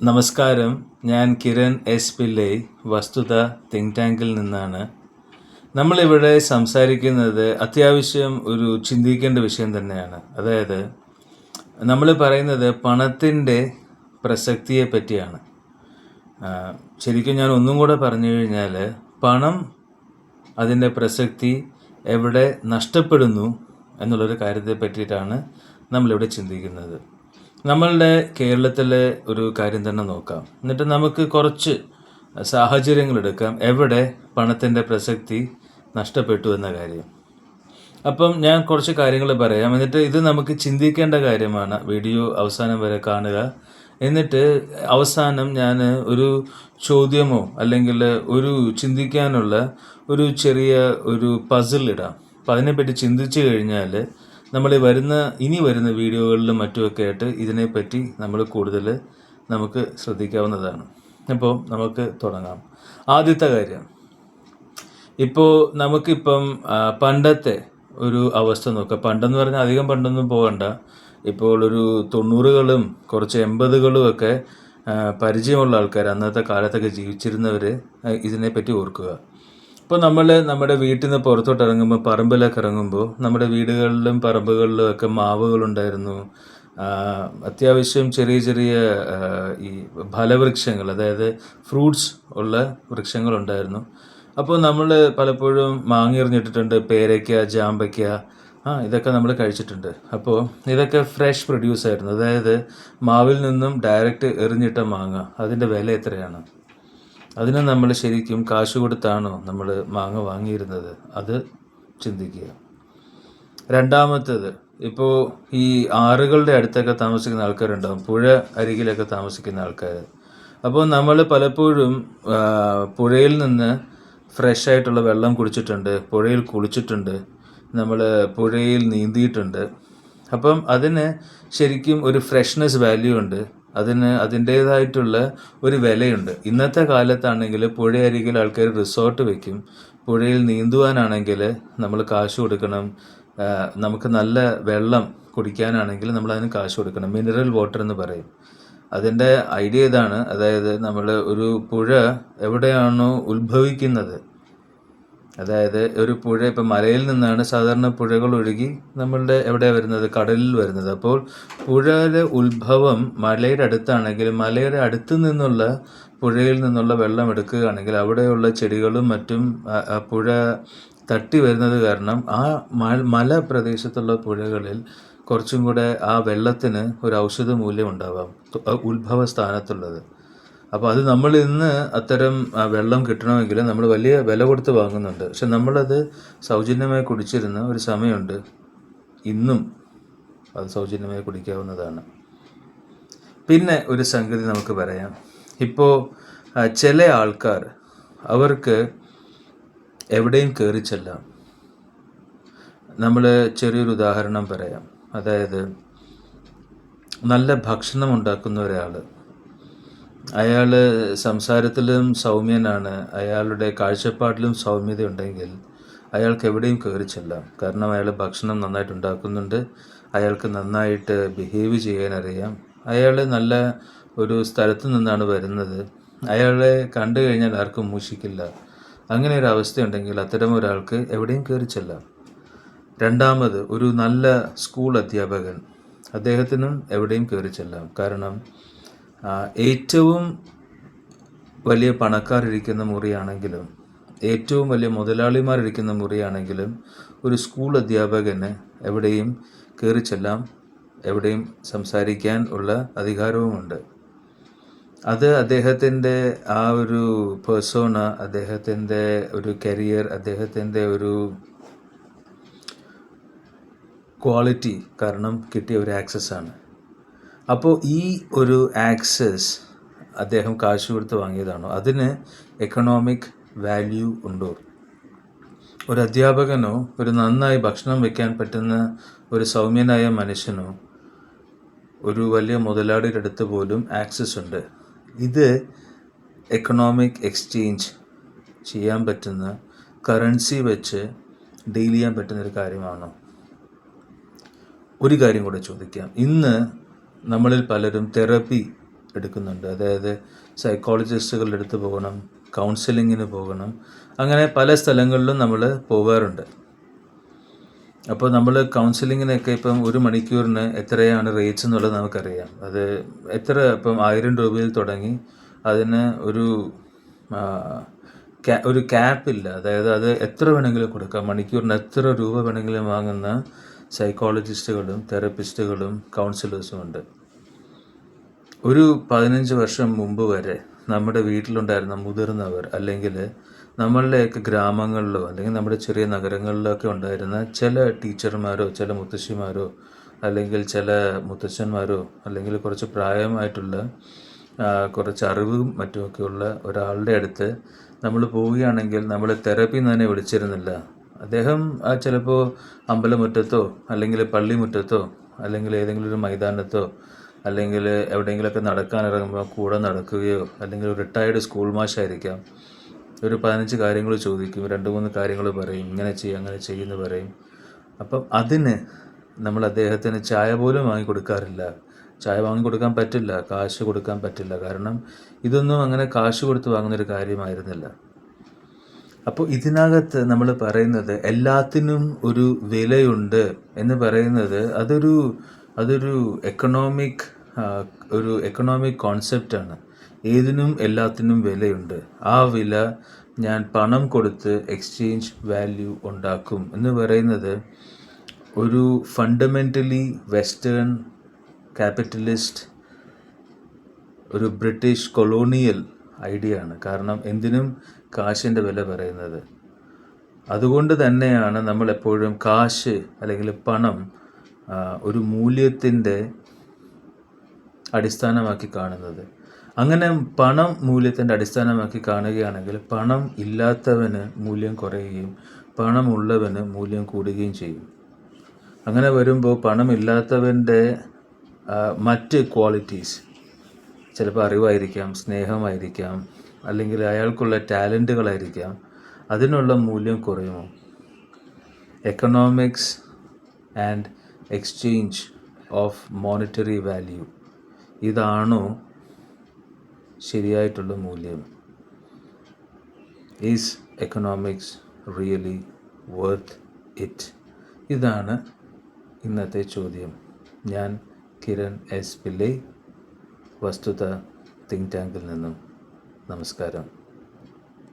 നമസ്കാരം. ഞാൻ കിരൺ എസ് പിള്ളൈ, വസ്തുത തിങ്ക് ടാങ്കിൽ നിന്നാണ്. നമ്മളിവിടെ സംസാരിക്കുന്നത് അത്യാവശ്യം ഒരു ചിന്തിക്കേണ്ട വിഷയം തന്നെയാണ്. അതായത് നമ്മൾ പറയുന്നത് പണത്തിൻ്റെ പ്രസക്തിയെ പറ്റിയാണ്. ശരിക്കും ഞാൻ ഒന്നും കൂടെ പറഞ്ഞു കഴിഞ്ഞാൽ, പണം അതിൻ്റെ പ്രസക്തി എവിടെ നഷ്ടപ്പെടുന്നു എന്നുള്ളൊരു കാര്യത്തെ പറ്റിയിട്ടാണ് നമ്മളിവിടെ ചിന്തിക്കുന്നത്. നമ്മളുടെ കേരളത്തിലെ ഒരു കാര്യം തന്നെ നോക്കാം. എന്നിട്ട് നമുക്ക് കുറച്ച് സാഹചര്യങ്ങളെടുക്കാം എവിടെ പണത്തിൻ്റെ പ്രസക്തി നഷ്ടപ്പെട്ടു എന്ന കാര്യം. അപ്പം ഞാൻ കുറച്ച് കാര്യങ്ങൾ പറയാം, എന്നിട്ട് ഇത് നമുക്ക് ചിന്തിക്കേണ്ട കാര്യമാണ്. വീഡിയോ അവസാനം വരെ കാണുക. എന്നിട്ട് അവസാനം ഞാൻ ഒരു ചോദ്യമോ അല്ലെങ്കിൽ ഒരു ചിന്തിക്കാനുള്ള ഒരു ചെറിയ ഒരു പസിൽ ഇടാം. അപ്പം അതിനെപ്പറ്റി ചിന്തിച്ചു കഴിഞ്ഞാൽ നമ്മൾ ഇനി വരുന്ന വീഡിയോകളിലും മറ്റുമൊക്കെ ആയിട്ട് ഇതിനെപ്പറ്റി നമ്മൾ കൂടുതൽ നമുക്ക് ശ്രദ്ധിക്കാവുന്നതാണ്. അപ്പോൾ നമുക്ക് തുടങ്ങാം. ആദ്യത്തെ കാര്യം, ഇപ്പോൾ നമുക്കിപ്പം പണ്ടത്തെ ഒരു അവസ്ഥ നോക്കാം. പണ്ടെന്ന് പറഞ്ഞാൽ അധികം പണ്ടൊന്നും പോകണ്ട. ഇപ്പോൾ ഒരു 90കളും കുറച്ച് 80കളും ഒക്കെ പരിചയമുള്ള ആൾക്കാർ, അന്നത്തെ കാലത്തൊക്കെ ജീവിച്ചിരുന്നവർ ഇതിനെപ്പറ്റി ഓർക്കുക. ഇപ്പോൾ നമ്മൾ നമ്മുടെ വീട്ടിൽ നിന്ന് പുറത്തോട്ട് ഇറങ്ങുമ്പോൾ, പറമ്പിലൊക്കെ ഇറങ്ങുമ്പോൾ, നമ്മുടെ വീടുകളിലും പറമ്പുകളിലും ഒക്കെ മാവുകളുണ്ടായിരുന്നു. അത്യാവശ്യം ചെറിയ ചെറിയ ഈ ഫലവൃക്ഷങ്ങൾ, അതായത് ഫ്രൂട്ട്സ് ഉള്ള വൃക്ഷങ്ങളുണ്ടായിരുന്നു. അപ്പോൾ നമ്മൾ പലപ്പോഴും മാങ്ങ എറിഞ്ഞിട്ടിട്ടുണ്ട്, പേരയ്ക്ക, ജാമ്പയ്ക്ക, ഇതൊക്കെ നമ്മൾ കഴിച്ചിട്ടുണ്ട്. അപ്പോൾ ഇതൊക്കെ ഫ്രഷ് പ്രൊഡ്യൂസ് ആയിരുന്നു. അതായത് മാവിൽ നിന്നും ഡയറക്റ്റ് എറിഞ്ഞിട്ട മാങ്ങ. അതിൻ്റെ വില എത്രയാണ്? അതിന് നമ്മൾ ശരിക്കും കാശ് കൊടുത്താണോ നമ്മൾ മാങ്ങ വാങ്ങിയിരുന്നത്? അത് ചിന്തിക്കുക. രണ്ടാമത്തേത്, ഇപ്പോൾ ഈ ആറുകളുടെ അടുത്തൊക്കെ താമസിക്കുന്ന ആൾക്കാരുണ്ടാകും, പുഴ അരികിലൊക്കെ താമസിക്കുന്ന ആൾക്കാർ. അപ്പോൾ നമ്മൾ പലപ്പോഴും പുഴയിൽ നിന്ന് ഫ്രഷ് ആയിട്ടുള്ള വെള്ളം കുടിച്ചിട്ടുണ്ട്, പുഴയിൽ കുളിച്ചിട്ടുണ്ട്, നമ്മൾ പുഴയിൽ നീന്തിയിട്ടുണ്ട്. അപ്പം അതിന് ശരിക്കും ഒരു ഫ്രഷ്നെസ് വാല്യൂ ഉണ്ട്, അതിന് അതിൻ്റേതായിട്ടുള്ള ഒരു വിലയുണ്ട്. ഇന്നത്തെ കാലത്താണെങ്കിൽ പുഴയരികിൽ ആൾക്കാർ റിസോർട്ട് വയ്ക്കും. പുഴയിൽ നീന്തുവാനാണെങ്കിൽ നമ്മൾ കാശ് കൊടുക്കണം. നമുക്ക് നല്ല വെള്ളം കുടിക്കാനാണെങ്കിൽ നമ്മൾ അതിന് കാശ് കൊടുക്കണം. മിനറൽ വാട്ടർ എന്ന് പറയും. അതിൻ്റെ ഐഡിയ ഇതാണ്. അതായത് നമ്മൾ ഒരു പുഴ എവിടെയാണോ ഉത്ഭവിക്കുന്നത്, അതായത് ഒരു പുഴ ഇപ്പം മലയിൽ നിന്നാണ് സാധാരണ പുഴകൾ ഒഴുകി നമ്മളുടെ എവിടെയാണ് വരുന്നത്? കടലിൽ വരുന്നത്. അപ്പോൾ പുഴയുടെ ഉത്ഭവം മലയുടെ അടുത്താണെങ്കിൽ, മലയുടെ അടുത്ത് നിന്നുള്ള പുഴയിൽ നിന്നുള്ള വെള്ളം എടുക്കുകയാണെങ്കിൽ അവിടെയുള്ള ചെടികളും മറ്റും പുഴ തട്ടി വരുന്നത് കാരണം ആ മല പ്രദേശത്തുള്ള പുഴകളിൽ കുറച്ചും കൂടെ ആ വെള്ളത്തിന് ഒരു ഔഷധ മൂല്യം ഉണ്ടാവാം, ഉത്ഭവ സ്ഥാനത്തുള്ളത്. അപ്പോൾ അത് നമ്മൾ ഇന്ന് അത്തരം വെള്ളം കിട്ടണമെങ്കിൽ നമ്മൾ വലിയ വില കൊടുത്ത് വാങ്ങുന്നുണ്ട്. പക്ഷെ നമ്മളത് സൗജന്യമായി കുടിച്ചിരുന്ന ഒരു സമയമുണ്ട്. ഇന്നും അത് സൗജന്യമായി കുടിക്കാവുന്നതാണ്. പിന്നെ ഒരു സംഗതി നമുക്ക് പറയാം. ഇപ്പോൾ ചില ആൾക്കാർ, അവർക്ക് എവിടെയും കയറി ചെല്ലാം. നമ്മൾ ചെറിയൊരു ഉദാഹരണം പറയാം. അതായത് നല്ല ഭക്ഷണം ഉണ്ടാക്കുന്ന ഒരാൾ, അയാൾ സംസാരത്തിലും സൗമ്യനാണ്, അയാളുടെ കാഴ്ചപ്പാടിലും സൗമ്യതയുണ്ടെങ്കിൽ അയാൾക്ക് എവിടെയും കയറി ചെല്ലാം. കാരണം അയാൾ ഭക്ഷണം നന്നായിട്ട് ഉണ്ടാക്കുന്നുണ്ട്, അയാൾക്ക് നന്നായിട്ട് ബിഹേവ് ചെയ്യാനറിയാം, അയാൾ നല്ല ഒരു സ്ഥലത്ത് നിന്നാണ് വരുന്നത്, അയാളെ കണ്ടു കഴിഞ്ഞാൽ ആർക്കും മൂഷിക്കില്ല. അങ്ങനെ ഒരു അവസ്ഥയുണ്ടെങ്കിൽ അത്തരം ഒരാൾക്ക് എവിടെയും കയറി ചെല്ലാം. രണ്ടാമത്, ഒരു നല്ല സ്കൂൾ അധ്യാപകൻ, അദ്ദേഹത്തിനും എവിടെയും കയറി ചെല്ലാം. കാരണം ഏറ്റവും വലിയ പണക്കാരിരിക്കുന്ന മുറിയാണെങ്കിലും, ഏറ്റവും വലിയ മുതലാളിമാരിരിക്കുന്ന മുറിയാണെങ്കിലും, ഒരു സ്കൂൾ അധ്യാപകന് എവിടെയും കയറി ചെല്ലാം, എവിടെയും സംസാരിക്കാൻ ഉള്ള അധികാരവുമുണ്ട്. അത് അദ്ദേഹത്തിൻ്റെ ആ ഒരു പേഴ്സോണ, അദ്ദേഹത്തിൻ്റെ ഒരു കരിയർ, അദ്ദേഹത്തിൻ്റെ ഒരു ക്വാളിറ്റി കാരണം കിട്ടിയ ഒരു ആക്സസ്സാണ്. അപ്പോൾ ഈ ഒരു ആക്സസ് അദ്ദേഹം കാശ് കൊടുത്ത് വാങ്ങിയതാണോ? അതിന് എക്കണോമിക് വാല്യൂ ഉണ്ടോ? ഒരു അധ്യാപകനോ, ഒരു നന്നായി ഭക്ഷണം വയ്ക്കാൻ പറ്റുന്ന ഒരു സൗമ്യനായ മനുഷ്യനോ, ഒരു വലിയ മുതലാളിയുടെ അടുത്ത് പോലും ആക്സസ് ഉണ്ട്. ഇത് എക്കണോമിക് എക്സ്ചേഞ്ച് ചെയ്യാൻ പറ്റുന്ന, കറൻസി വെച്ച് ഡീൽ ചെയ്യാൻ പറ്റുന്നൊരു കാര്യമാണോ? ഒരു കാര്യം കൂടെ ചോദിക്കാം. ഇന്ന് നമ്മളിൽ പലരും തെറപ്പി എടുക്കുന്നുണ്ട്. അതായത് സൈക്കോളജിസ്റ്റുകളുടെ അടുത്ത് പോകണം, കൗൺസിലിങ്ങിന് പോകണം, അങ്ങനെ പല സ്ഥലങ്ങളിലും നമ്മൾ പോകാറുണ്ട്. അപ്പോൾ നമ്മൾ കൗൺസിലിങ്ങിനൊക്കെ ഇപ്പം 1 മണിക്കൂറിന് എത്രയാണ് റേറ്റ്സ് എന്നുള്ളത് നമുക്കറിയാം. അത് എത്ര ഇപ്പം 1000 രൂപയിൽ തുടങ്ങി അതിന് ഒരു ക്യാപ്പില്ല. അതായത് അത് എത്ര വേണമെങ്കിലും കൊടുക്കാം. മണിക്കൂറിന് എത്ര രൂപ വേണമെങ്കിലും വാങ്ങുന്ന സൈക്കോളജിസ്റ്റുകളും തെറപ്പിസ്റ്റുകളും കൗൺസിലേഴ്സും ഉണ്ട്. ഒരു 15 വർഷം മുമ്പ് വരെ നമ്മുടെ വീട്ടിലുണ്ടായിരുന്ന മുതിർന്നവർ, അല്ലെങ്കിൽ നമ്മളുടെയൊക്കെ ഗ്രാമങ്ങളിലോ അല്ലെങ്കിൽ നമ്മുടെ ചെറിയ നഗരങ്ങളിലോ ഒക്കെ ഉണ്ടായിരുന്ന ചില ടീച്ചർമാരോ ചില മുത്തശ്ശിമാരോ അല്ലെങ്കിൽ ചില മുത്തച്ഛന്മാരോ അല്ലെങ്കിൽ കുറച്ച് പ്രായമായിട്ടുള്ള കുറച്ച് അറിവും മറ്റുമൊക്കെയുള്ള ഒരാളുടെ അടുത്ത് നമ്മൾ പോവുകയാണെങ്കിൽ നമ്മൾ തെറപ്പി എന്ന് തന്നെ വിളിച്ചിരുന്നില്ല. അദ്ദേഹം ചിലപ്പോൾ അമ്പലമുറ്റത്തോ അല്ലെങ്കിൽ പള്ളിമുറ്റത്തോ അല്ലെങ്കിൽ ഏതെങ്കിലും ഒരു മൈതാനത്തോ അല്ലെങ്കിൽ എവിടെയെങ്കിലുമൊക്കെ നടക്കാനിറങ്ങുമ്പോൾ കൂടെ നടക്കുകയോ, അല്ലെങ്കിൽ ഒരു റിട്ടയേർഡ് സ്കൂൾ മാഷായിരിക്കാം, ഒരു 15 കാര്യങ്ങൾ ചോദിക്കും, 2-3 കാര്യങ്ങൾ പറയും, ഇങ്ങനെ ചെയ്യും അങ്ങനെ ചെയ്യുമെന്ന് പറയും. അപ്പം അതിന് നമ്മൾ അദ്ദേഹത്തിന് ചായ പോലും വാങ്ങിക്കൊടുക്കാറില്ല. ചായ വാങ്ങിക്കൊടുക്കാൻ പറ്റില്ല, കാശ് കൊടുക്കാൻ പറ്റില്ല. കാരണം ഇതൊന്നും അങ്ങനെ കാശ് കൊടുത്ത് വാങ്ങുന്നൊരു കാര്യമായിരുന്നില്ല. അപ്പോൾ ഇതിനകത്ത് നമ്മൾ പറയുന്നത് എല്ലാത്തിനും ഒരു വിലയുണ്ട് എന്ന് പറയുന്നത് അതൊരു എക്കണോമിക് കോൺസെപ്റ്റാണ്. ഏതിനും എല്ലാത്തിനും വിലയുണ്ട്. ആ വില ഞാൻ പണം കൊടുത്ത് എക്സ്ചേഞ്ച് വാല്യൂ ഉണ്ടാക്കും എന്ന് പറയുന്നത് ഒരു ഫണ്ടമെൻ്റലി വെസ്റ്റേൺ ക്യാപിറ്റലിസ്റ്റ്, ഒരു ബ്രിട്ടീഷ് കൊളോണിയൽ ഐഡിയ ആണ്. കാരണം എന്തിനും കാശിൻ്റെ വില പറയുന്നത്. അതുകൊണ്ട് തന്നെയാണ് നമ്മളെപ്പോഴും കാശ് അല്ലെങ്കിൽ പണം ഒരു മൂല്യത്തിൻ്റെ അടിസ്ഥാനമാക്കി കാണുന്നത്. അങ്ങനെ പണം മൂല്യത്തിൻ്റെ അടിസ്ഥാനമാക്കി കാണുകയാണെങ്കിൽ പണം ഇല്ലാത്തവന് മൂല്യം കുറയുകയും പണമുള്ളവന് മൂല്യം കൂടുകയും ചെയ്യും. അങ്ങനെ വരുമ്പോൾ പണമില്ലാത്തവൻ്റെ മറ്റ് ക്വാളിറ്റീസ്, ചിലപ്പോൾ അറിവായിരിക്കാം, സ്നേഹമായിരിക്കാം, അല്ലെങ്കിൽ അയാൾക്കുള്ള ടാലൻറ്റുകളായിരിക്കാം, അതിനുള്ള മൂല്യം കുറയുമോ? Economics and exchange of monetary value, ഇതാണോ ശരിയായിട്ടുള്ള മൂല്യം? Is economics really worth it? ഇതാണ് ഇന്നത്തെ ചോദ്യം. ഞാൻ കിരൺ എസ് പിള്ളൈ, വസ്തുത തിങ്ക് ടാങ്കിൽ നിന്നും. നമസ്കാരം.